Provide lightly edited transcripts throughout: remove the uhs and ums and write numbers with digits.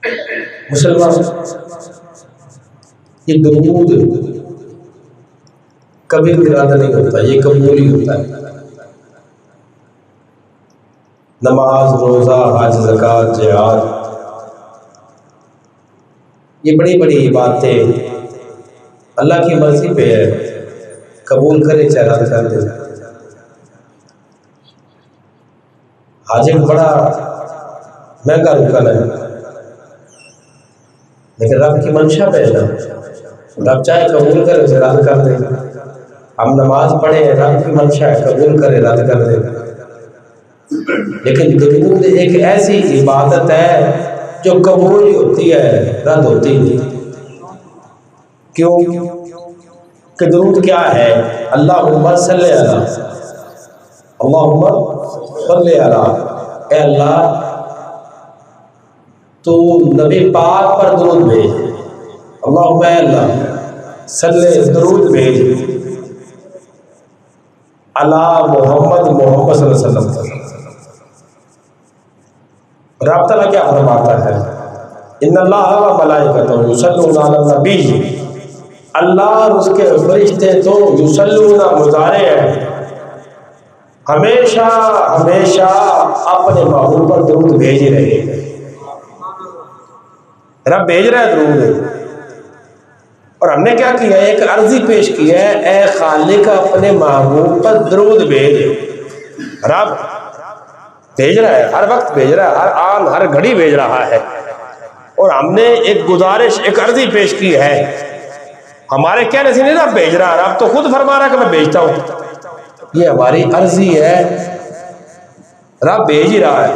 مسلمان یہ درود کبھی ارادہ نہیں ہوتا، یہ قبول ہی ہوتا ہے۔ نماز، روزہ، حج، زکوٰۃ، جہاد، یہ بڑی بڑی باتیں اللہ کی مرضی پہ ہے، قبول کرے چاہے رد کر دے۔ حج ایک بڑا مہنگا رکن ہے، لیکن رب کی منشا پہ ہے نا، رب چاہے قبول کرے اسے رد کر دے۔ ہم نماز پڑھیں، رب کی منشا ہے قبول کرے رد کر دے۔ لیکن درود ایک ایسی عبادت ہے جو قبول ہی ہوتی ہے، رد ہوتی نہیں۔ کیوں کہ درود کیا ہے؟ اللہم صلی علی، اللہم صلی علی، اے اللہ تو نبی پاک پر درود بھیج، اللہم اے اللہ صلی درود بھیج علی محمد، محمد صلی اللہ علیہ وسلم۔ رب تعالیٰ کیا فرماتا ہے؟ ان اللہ و ملائکتہ یصلون علی النبی، اللہ اور اس کے فرشتے تو یصلون مضارع ہے، ہمیشہ ہمیشہ اپنے محبوب پر درود بھیج رہے ہیں۔ رب بھیج رہا ہے درود، اور ہم نے کیا کیا ہے؟ ایک عرضی پیش کی ہے، اے خالق اپنے محبوب پر درود بھیج۔ رب بھیج رہا ہے، ہر وقت بھیج رہا ہے، ہر آن ہر گھڑی بھیج رہا ہے، اور ہم نے ایک گزارش، ایک عرضی پیش کی ہے۔ ہمارے کہنے سے نہیں رب بھیج رہا، رب تو خود فرما رہا ہے کہ میں بھیجتا ہوں، یہ ہماری عرضی ہے، رب بھیج ہی رہا ہے،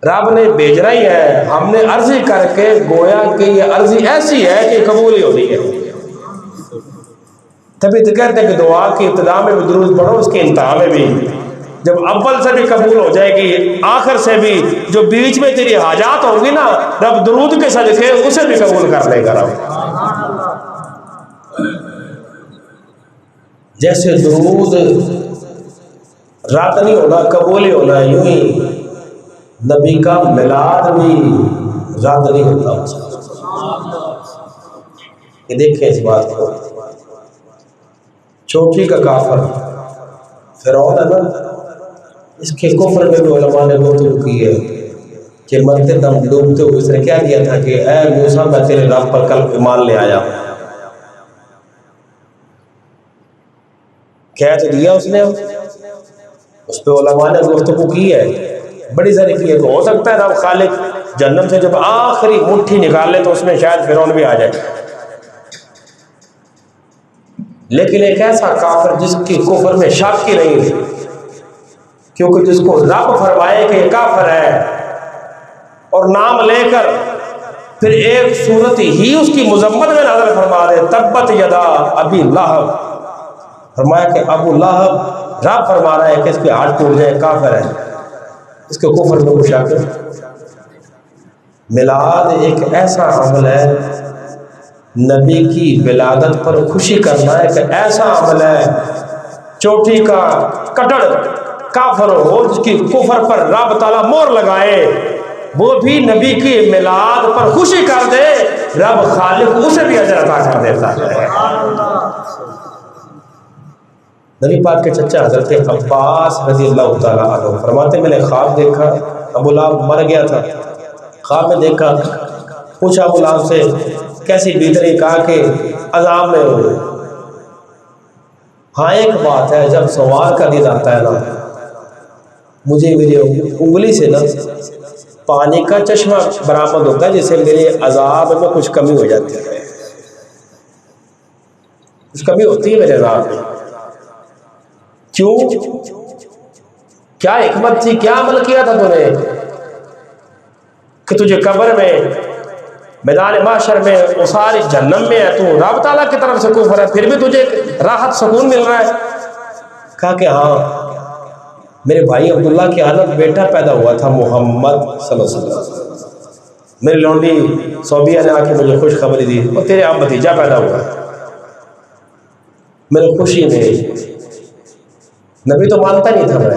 رب نے بھیجنا ہی ہے، ہم نے عرضی کر کے گویا کہ یہ عرضی ایسی ہے کہ قبول ہی ہونی ہے۔ تبھی تو کہتے ہیں کہ دعا کی ابتدا میں بھی درود پڑھو، اس کی انتہا میں بھی، جب اول سے بھی قبول ہو جائے گی آخر سے بھی، جو بیچ میں تیری حاجات ہوں گی نا، رب درود کے صدقے اسے بھی قبول کر لے گا رب۔ جیسے درود رد نہیں ہونا، قبول ہی ہونا ہے، یوں ہی نبی کا میلاد بھی رد نہیں ہوتا۔ یہ دیکھیں اس بات کو، چوٹی کا کافر فرعون ہے نا، اس کے کفر میں بھی علماء نے گفتگو کی ہے کہ مرتے دم ڈوبتے ہوئے اس نے کیا کیا تھا کہ اے موسیٰ میں تیرے رب پر کل ایمان لے آیا، کہہ تو دیا اس نے، اس پہ علماء نے گفتگو کی ہے، بڑی ساری کی ہے، تو ہو سکتا ہے رب خالق جہنم سے جب آخری مٹھی نکال لے تو اس میں شاید فرعون بھی آ جائے، لیکن ایک ایسا کافر جس کی کفر میں شک ہی نہیں، کیونکہ جس کو رب فرمائے کہ یہ کافر ہے اور نام لے کر پھر ایک صورت ہی اس کی مذمت میں نازل فرما دے، تبت یدا ابی لہب، فرمایا کہ ابو لہب، رب فرما رہا ہے کہ اس کے ہاتھ ٹوٹ جائے، کافر ہے، اس کے کفر میں کچھ شک۔ میلاد ایک ایسا عمل ہے، نبی کی ولادت پر خوشی کرنا ایک ایسا عمل ہے، چوٹی کا کٹڑ کافر ہو جس کی کفر پر رب تعالیٰ مور لگائے، وہ بھی نبی کی میلاد پر خوشی کر دے، رب خالق اسے بھی اجر عطا کر دیتا ہے۔ نبی پاک کے چچا حضرت عباس رضی اللہ تعالیٰ عنہ فرماتے میں نے خواب دیکھا، ابو لہب مر گیا تھا، خواب میں دیکھا، پوچھا ابو لہب سے کیسی بیت رہی، کہا کہ عذاب میں ہو۔ ہاں ایک بات ہے، جب سوار کا دن آتا ہے نا، مجھے میری انگلی سے نا پانی کا چشمہ برآمد ہوتا ہے، جس سے میرے عذاب میں کچھ کمی ہو جاتی ہے، کچھ کمی ہوتی ہے میرے عذاب میں۔ کیوں؟ کیا حکمت تھی، کیا عمل کیا تھا تو نے کہ تجھے قبر میں، میدان محشر میں، اساری جہنم میں ہے، تو رب تعالیٰ کی طرف سے کفر ہے، پھر بھی تجھے راحت سکون مل رہا ہے؟ کہا کہ ہاں، میرے بھائی عبداللہ کی حالت بیٹا پیدا ہوا تھا محمد صلی اللہ علیہ وسلم، میری لونڈی صوبیہ نے آ کے مجھے خوش خبری دی، اور تیرے اب بھتیجا پیدا ہوا، میرے خوشی میں، نبی تو مانتا نہیں تھا میں،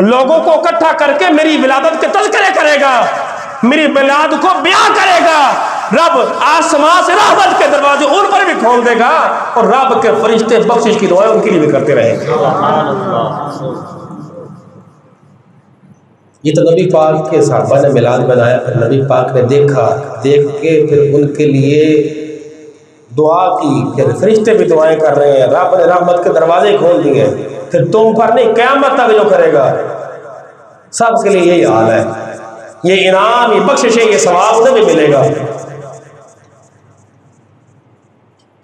لوگوں کو اکٹھا کر کے میری ولادت کے تذکرے کرے گا، میری میلاد کو بیان کرے گا۔ رب آسمان سے رحمت کے دروازے ان پر بھی کھول دے گا، اور رب کے فرشتے بخشش کی دعائیں ان کے لیے بھی کرتے رہیں گے۔ یہ تو نبی پاک کے صحابہ نے میلاد بنایا، پھر نبی پاک نے دیکھا، دیکھ کے پھر ان کے لیے دعا کی، پھر فرشتے بھی دعائیں کر رہے ہیں، رب نے رحمت کے دروازے کھول دیے۔ پھر تم پر نہیں، قیامت تک جو کرے گا سب کے لیے یہی حال ہے۔ یہ انعام، یہ بخشش ہے، یہ ثواب انہیں بھی ملے گا۔